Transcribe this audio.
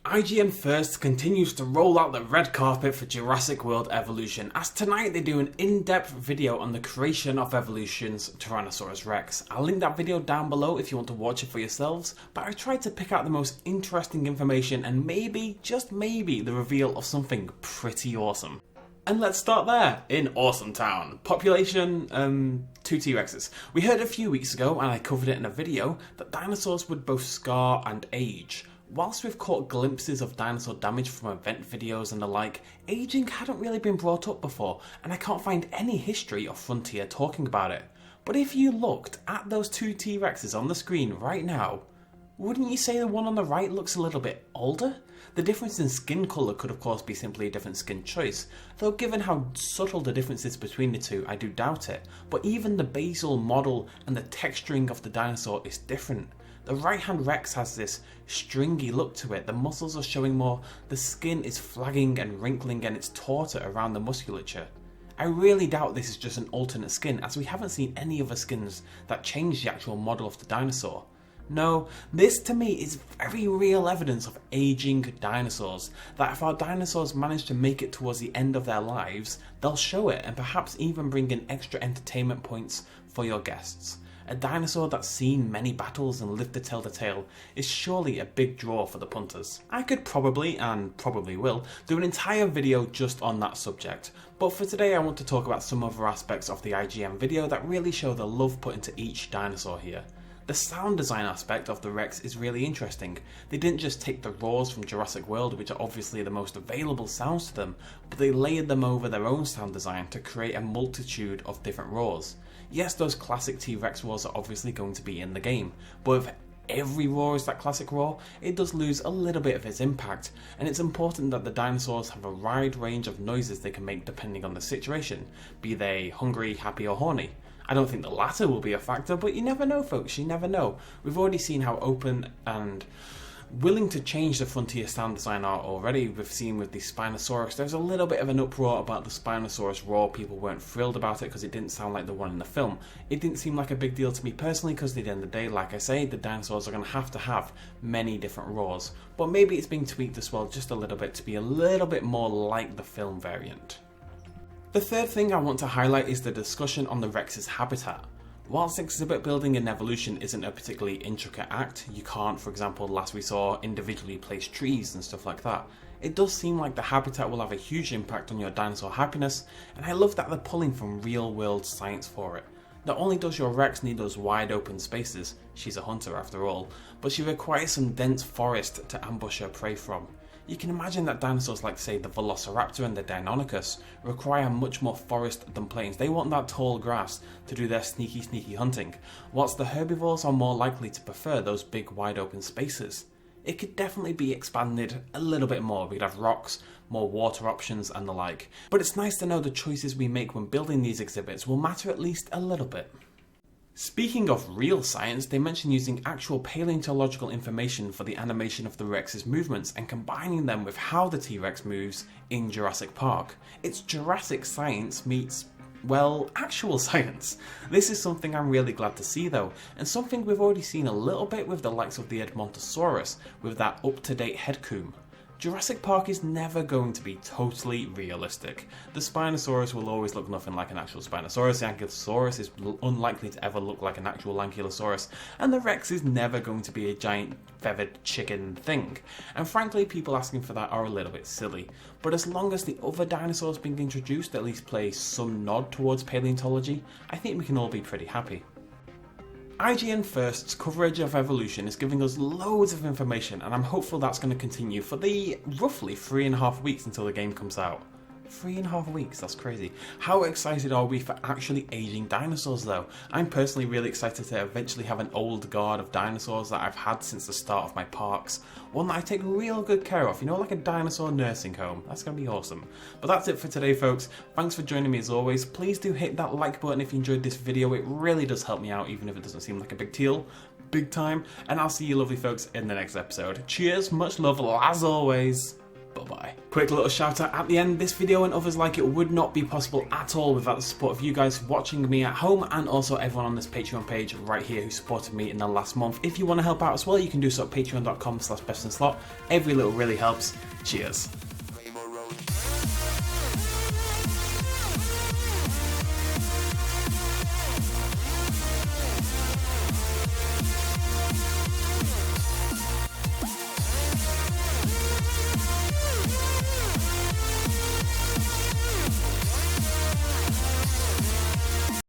IGN First continues to roll out the red carpet for Jurassic World Evolution, as tonight they do an in-depth video on the creation of Evolution's Tyrannosaurus Rex. I'll link that video down below if you want to watch it for yourselves, but I tried to pick out the most interesting information and maybe, just maybe, the reveal of something pretty awesome. And let's start there, in Awesome Town. Population, 2 T.REXes. We heard a few weeks ago, and I covered it in a video, that dinosaurs would both scar and age. Whilst we've caught glimpses of dinosaur damage from event videos and the like, aging hadn't really been brought up before, and I can't find any history or frontier talking about it. But if you looked at those 2 T.REXes on the screen right now, wouldn't you say the one on the right looks a little bit older? The difference in skin colour could of course be simply a different skin choice, though given how subtle the difference is between the two, I do doubt it. But even the basal model and the texturing of the dinosaur is different. The right hand Rex has this stringy look to it, the muscles are showing more, the skin is flagging and wrinkling and it's tauter around the musculature. I really doubt this is just an alternate skin, as we haven't seen any other skins that change the actual model of the dinosaur. No, this to me is very real evidence of aging dinosaurs, that if our dinosaurs manage to make it towards the end of their lives, they'll show it and perhaps even bring in extra entertainment points for your guests. A dinosaur that's seen many battles and lived to tell the tale is surely a big draw for the punters. I could probably, and probably will, do an entire video just on that subject, but for today I want to talk about some other aspects of the IGN video that really show the love put into each dinosaur here. The sound design aspect of the Rex is really interesting. They didn't just take the roars from Jurassic World, which are obviously the most available sounds to them, but they layered them over their own sound design to create a multitude of different roars. Yes, those classic T.REX roars are obviously going to be in the game, but if every roar is that classic roar, it does lose a little bit of its impact, and it's important that the dinosaurs have a wide range of noises they can make depending on the situation, be they hungry, happy or horny. I don't think the latter will be a factor, but you never know folks, you never know. We've already seen how open and willing to change the frontier sound design are already. We've seen with the Spinosaurus, there's a little bit of an uproar about the Spinosaurus roar. People weren't thrilled about it because it didn't sound like the one in the film. It didn't seem like a big deal to me personally because at the end of the day, like I say, the dinosaurs are going to have many different roars. But maybe it's being tweaked as well just a little bit to be a little bit more like the film variant. The third thing I want to highlight is the discussion on the Rex's habitat. Whilst exhibit building in Evolution isn't a particularly intricate act, you can't, for example, last we saw individually place trees and stuff like that, it does seem like the habitat will have a huge impact on your dinosaur happiness, and I love that they're pulling from real world science for it. Not only does your Rex need those wide open spaces, she's a hunter after all, but she requires some dense forest to ambush her prey from. You can imagine that dinosaurs like say the Velociraptor and the Deinonychus require much more forest than plains. They want that tall grass to do their sneaky hunting, whilst the herbivores are more likely to prefer those big wide open spaces. It could definitely be expanded a little bit more. We could have rocks, more water options and the like, but it's nice to know the choices we make when building these exhibits will matter at least a little bit. Speaking of real science, they mention using actual paleontological information for the animation of the Rex's movements and combining them with how the T.REX moves in Jurassic Park. It's Jurassic science meets, well, actual science. This is something I'm really glad to see though, and something we've already seen a little bit with the likes of the Edmontosaurus with that up-to-date head comb. Jurassic Park is never going to be totally realistic. The Spinosaurus will always look nothing like an actual Spinosaurus, the Ankylosaurus is unlikely to ever look like an actual Ankylosaurus, and the Rex is never going to be a giant feathered chicken thing. And frankly, people asking for that are a little bit silly. But as long as the other dinosaurs being introduced at least play some nod towards paleontology, I think we can all be pretty happy. IGN First's coverage of Evolution is giving us loads of information, and I'm hopeful that's going to continue for the roughly 3.5 weeks until the game comes out. 3.5 weeks, that's crazy. How excited are we for actually aging dinosaurs though? I'm personally really excited to eventually have an old guard of dinosaurs that I've had since the start of my parks. One that I take real good care of, you know, like a dinosaur nursing home. That's going to be awesome. But that's it for today folks. Thanks for joining me as always. Please do hit that like button if you enjoyed this video. It really does help me out even if it doesn't seem like a big deal. Big time. And I'll see you lovely folks in the next episode. Cheers, much love as always. Bye. go by. Quick little shout out at the end, this video and others like it would not be possible at all without the support of you guys watching me at home, and also everyone on this Patreon page right here who supported me in the last month. If you want to help out as well, you can do so at patreon.com/bestinslot. Every little really helps. Cheers.